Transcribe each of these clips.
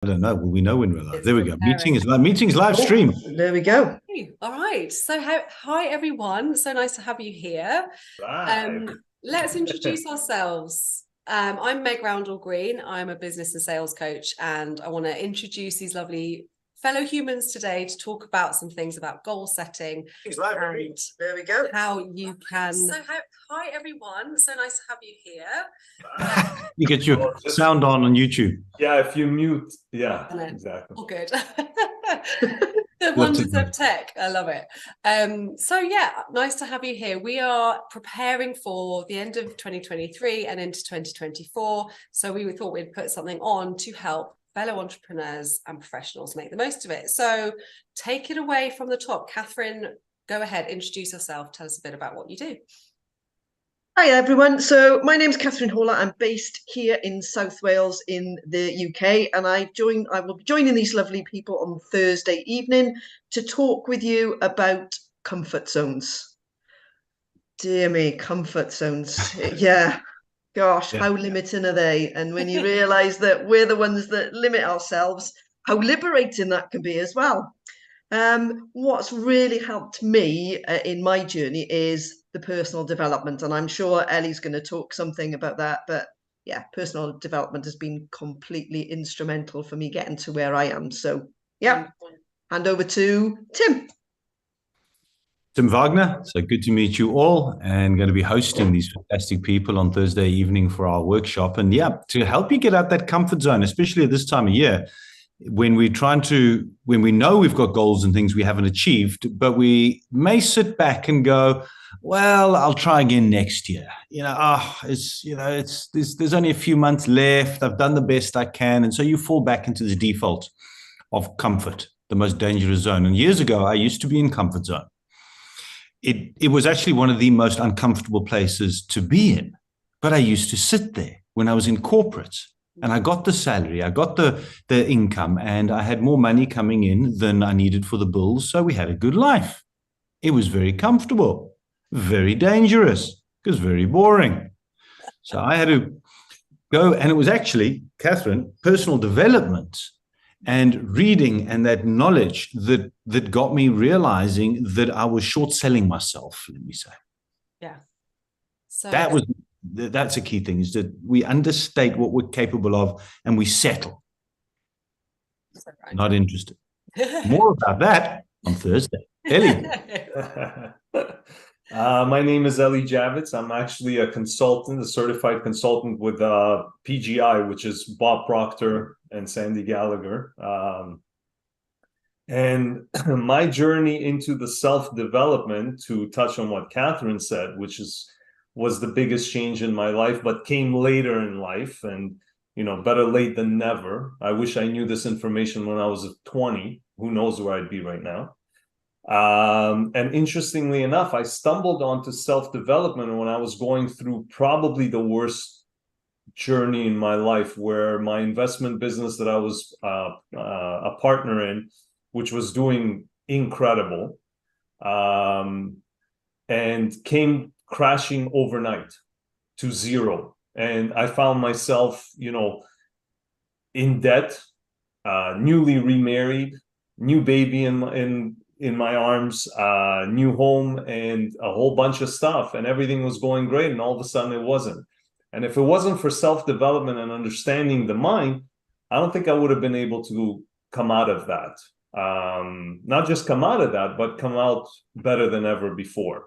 I don't know. Well, we know when we're live. It's There we go. preparing. Meeting's live stream. There we go. Hey, all right. So, hi everyone. So nice to have you here. Right. Let's introduce ourselves. I'm Meg Roundell Green. I'm a business and sales coach, and I want to introduce these lovely fellow humans today to talk about some things about goal setting. And there we go. How you can. So, hi everyone. So nice to have you here. You get your sound on YouTube. Yeah, if you mute, yeah, exactly. All good. The wonders of tech. I love it. So yeah, nice to have you here. We are preparing for the end of 2023 and into 2024. So we thought we'd put something on to help fellow entrepreneurs and professionals make the most of it. So take it away from the top. Kathryn, go ahead, introduce yourself. Tell us a bit about what you do. Hi everyone. So my name's Kathryn Horler. I'm based here in South Wales in the UK, and I will be joining these lovely people on Thursday evening to talk with you about comfort zones. Dear me, comfort zones. Yeah. Gosh, how limiting are they? And when you realise that we're the ones that limit ourselves, how liberating that can be as well. What's really helped me in my journey is the personal development, and I'm sure Ellie's going to talk something about that, but yeah, personal development has been completely instrumental for me getting to where I am. So yeah, hand over to Tim. Tim Wagner. So good to meet you all, and going to be hosting these fantastic people on Thursday evening for our workshop. And yeah, to help you get out that comfort zone, especially at this time of year, when we know we've got goals and things we haven't achieved, but we may sit back and go, well, I'll try again next year. There's only a few months left. I've done the best I can. And so you fall back into the default of comfort, the most dangerous zone. And years ago, I used to be in comfort zone. It was actually one of the most uncomfortable places to be in, but I used to sit there when I was in corporate. And I got the salary, I got the income, and I had more money coming in than I needed for the bills. So we had a good life. It was very comfortable, very dangerous, because very boring. So I had to go, and it was actually, Kathryn, personal development and reading and that knowledge that got me realizing that I was short selling myself, let me say. Yeah. So that's a key thing, is that we understate what we're capable of and we settle. Right. Not interested. More about that on Thursday. Ellie. My name is Eli Javitz. I'm actually a consultant, a certified consultant with PGI, which is Bob Proctor and Sandy Gallagher. And my journey into the self-development, to touch on what Kathryn said, was the biggest change in my life, but came later in life, and better late than never. I wish I knew this information when I was 20. Who knows where I'd be right now. And interestingly enough, I stumbled onto self-development when I was going through probably the worst journey in my life, where my investment business that I was a partner in, which was doing incredible, and came crashing overnight to zero. And I found myself, in debt, newly remarried, new baby in my arms, new home, and a whole bunch of stuff, and everything was going great, and all of a sudden it wasn't. And if it wasn't for self-development and understanding the mind, I don't think I would have been able to come out of that. Not just come out of that, but come out better than ever before.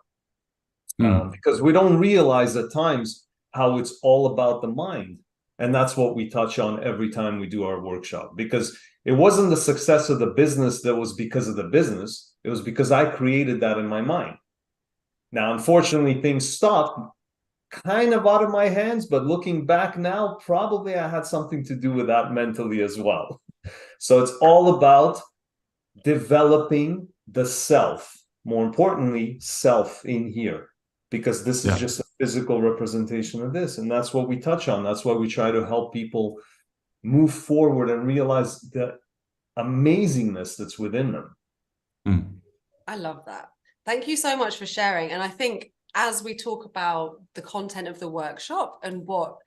Because we don't realize at times how it's all about the mind. And that's what we touch on every time we do our workshop. Because it wasn't the success of the business that was because of the business. It was because I created that in my mind. Now, unfortunately, things stopped kind of out of my hands. But looking back now, probably I had something to do with that mentally as well. So it's all about developing the self. More importantly, self in here. Because this is just a physical representation of this. And that's what we touch on. That's why we try to help people move forward and realize the amazingness that's within them. I love that. Thank you so much for sharing. And I think as we talk about the content of the workshop and what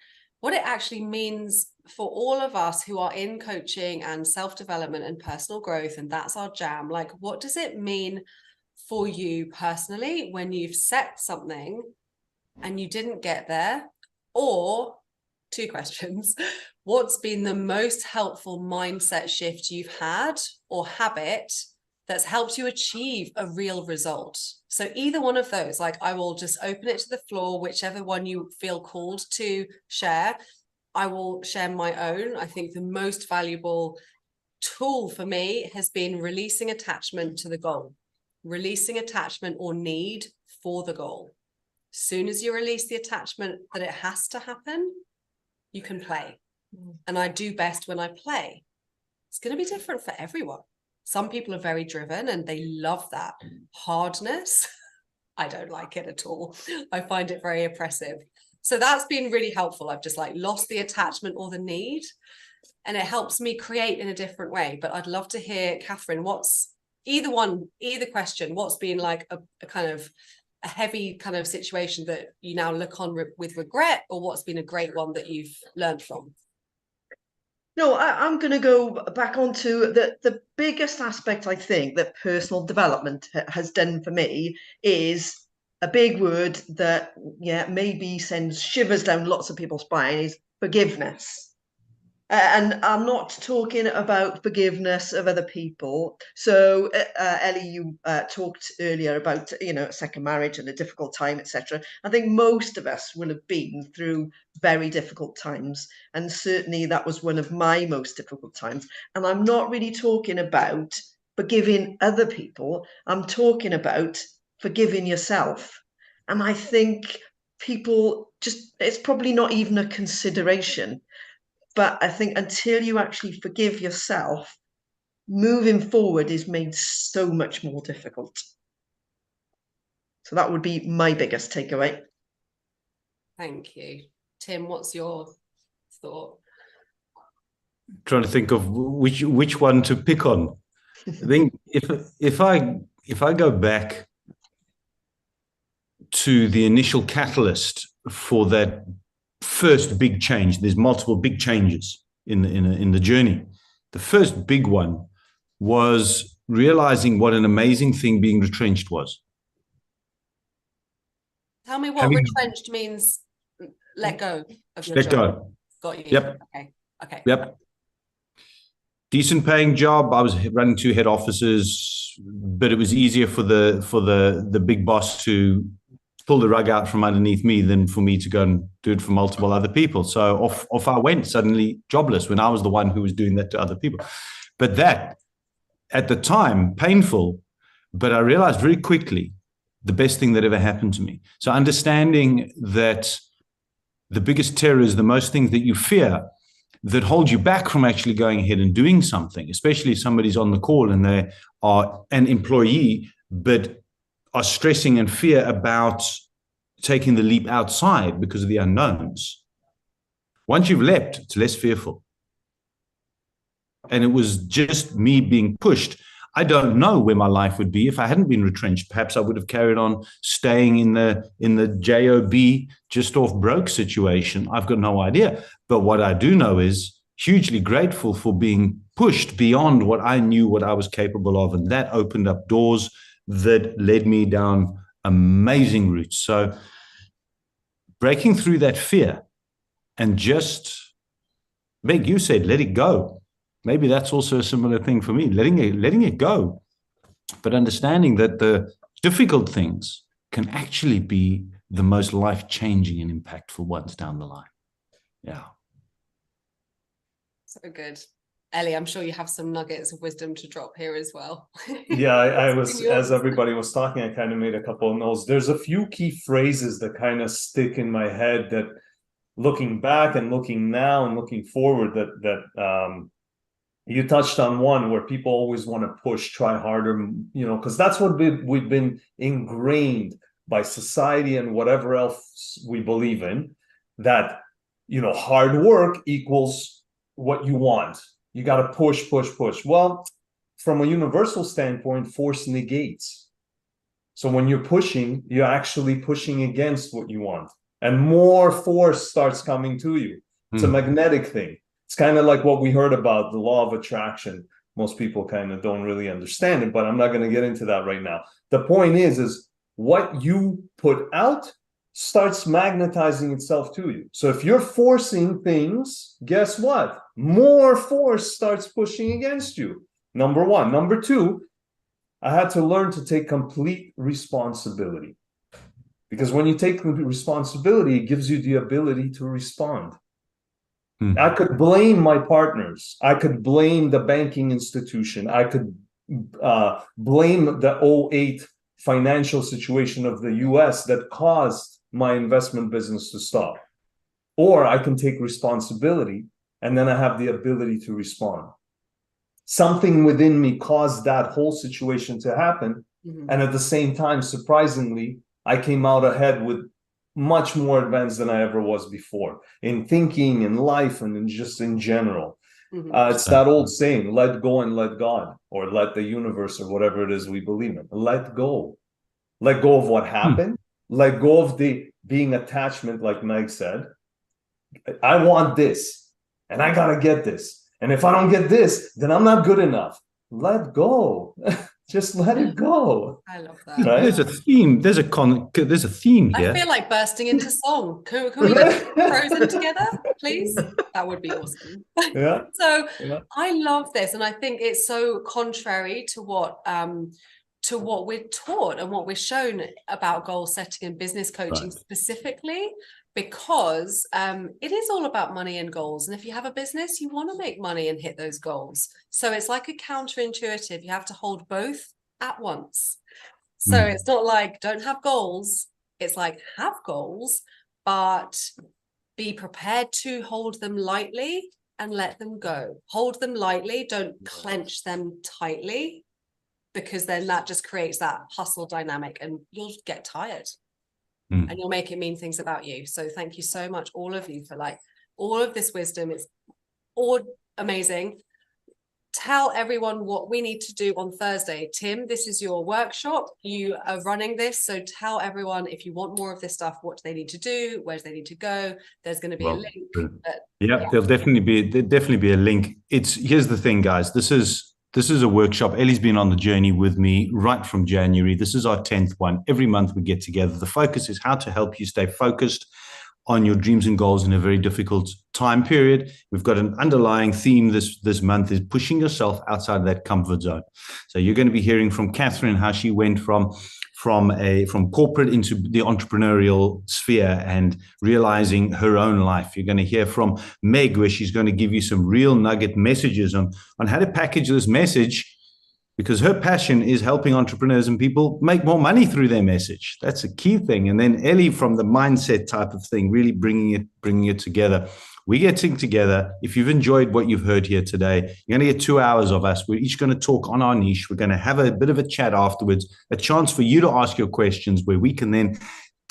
what it actually means for all of us who are in coaching and self-development and personal growth, and that's our jam. Like, what does it mean for you personally when you've set something and you didn't get there? Or, two questions, what's been the most helpful mindset shift you've had or habit that's helped you achieve a real result? So either one of those, like, I will just open it to the floor, whichever one you feel called to share. I will share my own. I think the most valuable tool for me has been releasing attachment to the goal, releasing attachment or need for the goal. As soon as you release the attachment that it has to happen, you can play. And I do best when I play. It's going to be different for everyone. Some people are very driven and they love that hardness. I don't like it at all. I find it very oppressive. So that's been really helpful. I've just like lost the attachment or the need, and it helps me create in a different way. But I'd love to hear, Kathryn, what's either question, what's been like a kind of a heavy kind of situation that you now look on with regret, or what's been a great one that you've learned from? No, I'm going to go back onto the biggest aspect, I think, that personal development has done for me is a big word that, maybe sends shivers down lots of people's spine, is forgiveness. And I'm not talking about forgiveness of other people. So, Ellie, you talked earlier about, second marriage and a difficult time, etc. I think most of us will have been through very difficult times. And certainly that was one of my most difficult times. And I'm not really talking about forgiving other people. I'm talking about forgiving yourself. And I think people it's probably not even a consideration. But I think until you actually forgive yourself, moving forward is made so much more difficult. So that would be my biggest takeaway. Thank you. Tim, what's your thought? Trying to think of which one to pick on. I think if I go back to the initial catalyst for that first big change, there's multiple big changes in the journey. The first big one was realizing what an amazing thing being retrenched was. Tell me what retrenched means. Let go of your job. Go. Got you. Yep. Okay. Yep. Decent paying job. I was running 2 head offices, but it was easier for the big boss to pull the rug out from underneath me than for me to go and do it for multiple other people. So off I went, suddenly jobless, when I was the one who was doing that to other people. But that, at the time, painful, but I realized very quickly the best thing that ever happened to me. So understanding that the biggest terror is the most things that you fear that hold you back from actually going ahead and doing something, especially if somebody's on the call and they are an employee, but are stressing and fear about taking the leap outside because of the unknowns. Once you've leapt, it's less fearful. And it was just me being pushed. I don't know where my life would be if I hadn't been retrenched. Perhaps I would have carried on staying in the JOB, just off broke situation. I've got no idea. But what I do know is hugely grateful for being pushed beyond what I knew, what I was capable of. And that opened up doors that led me down amazing routes. So breaking through that fear and just, Meg, you said, let it go. Maybe that's also a similar thing for me, letting it go, but understanding that the difficult things can actually be the most life-changing and impactful ones down the line. Yeah. So good. Ellie, I'm sure you have some nuggets of wisdom to drop here as well. Yeah, I was, as everybody was talking, I kind of made a couple of notes. There's a few key phrases that kind of stick in my head that, looking back and looking now and looking forward, that you touched on one where people always want to push, try harder, because that's what we've been ingrained by society and whatever else we believe in, that, hard work equals what you want. You got to push, push, push. Well, from a universal standpoint, force negates. So when you're pushing, you're actually pushing against what you want, and more force starts coming to you. It's a magnetic thing. It's kind of like what we heard about the law of attraction. Most people kind of don't really understand it, but I'm not going to get into that right now. The point is what you put out starts magnetizing itself to you. So if you're forcing things, guess what? More force starts pushing against you. Number one. Number two, I had to learn to take complete responsibility. Because when you take responsibility, it gives you the ability to respond. I could blame my partners. I could blame the banking institution. I could blame the 2008 financial situation of the US that caused my investment business to stop. Or I can take responsibility, and then I have the ability to respond. Something within me caused that whole situation to happen. And at the same time, surprisingly, I came out ahead with much more advanced than I ever was before in thinking, in life, and in just in general. It's that old saying, let go and let God, or let the universe, or whatever it is we believe in. Let go. Let go of what happened. Let go of the being attachment, like Meg said. I want this, and I got to get this. And if I don't get this, then I'm not good enough. Let go. Just let it go. I love that. Right? There's a theme. There's a theme here. I feel like bursting into song. Can we do Frozen together, please? That would be awesome. Yeah. So I love this, and I think it's so contrary to what we're taught and what we're shown about goal setting and business coaching specifically. Because it is all about money and goals. And if you have a business, you want to make money and hit those goals. So it's like a counterintuitive. You have to hold both at once. So it's not like don't have goals. It's like have goals, but be prepared to hold them lightly and let them go. Hold them lightly. Don't clench them tightly, because then that just creates that hustle dynamic and you'll get tired. And you'll make it mean things about you. So thank you so much, all of you, for like all of this wisdom. It's all amazing. Tell everyone what we need to do on Thursday. Tim, this is your workshop. You are running this. So tell everyone, if you want more of this stuff, what do they need to do? Where do they need to go? There's going to be a link. There'll definitely be a link. Here's the thing, guys. This is a workshop. Ellie's been on the journey with me right from January. This is our 10th one. Every month we get together. The focus is how to help you stay focused on your dreams and goals in a very difficult time period. We've got an underlying theme this month is pushing yourself outside of that comfort zone. So you're going to be hearing from Kathryn how she went from corporate into the entrepreneurial sphere and realizing her own life. You're going to hear from Meg, where she's going to give you some real nugget messages on how to package this message, because her passion is helping entrepreneurs and people make more money through their message. That's a key thing. And then Ellie, from the mindset type of thing, really bringing it together. We're getting together. If you've enjoyed what you've heard here today, you're going to get 2 hours of us. We're each going to talk on our niche. We're going to have a bit of a chat afterwards, a chance for you to ask your questions where we can then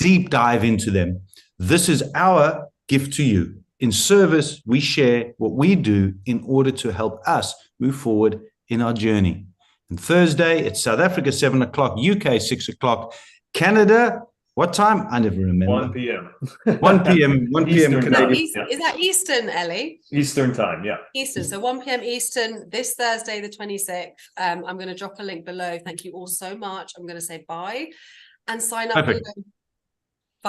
deep dive into them. This is our gift to you. In service, we share what we do in order to help us move forward in our journey. And Thursday, it's South Africa, 7 o'clock, UK, 6 o'clock, Canada. What time? I never remember. 1 p.m. 1 p.m. 1 p.m. Canadian. Is that Eastern, Ellie? Eastern time, yeah. Eastern. So 1 p.m. Eastern this Thursday, the 26th. I'm going to drop a link below. Thank you all so much. I'm going to say bye and sign up.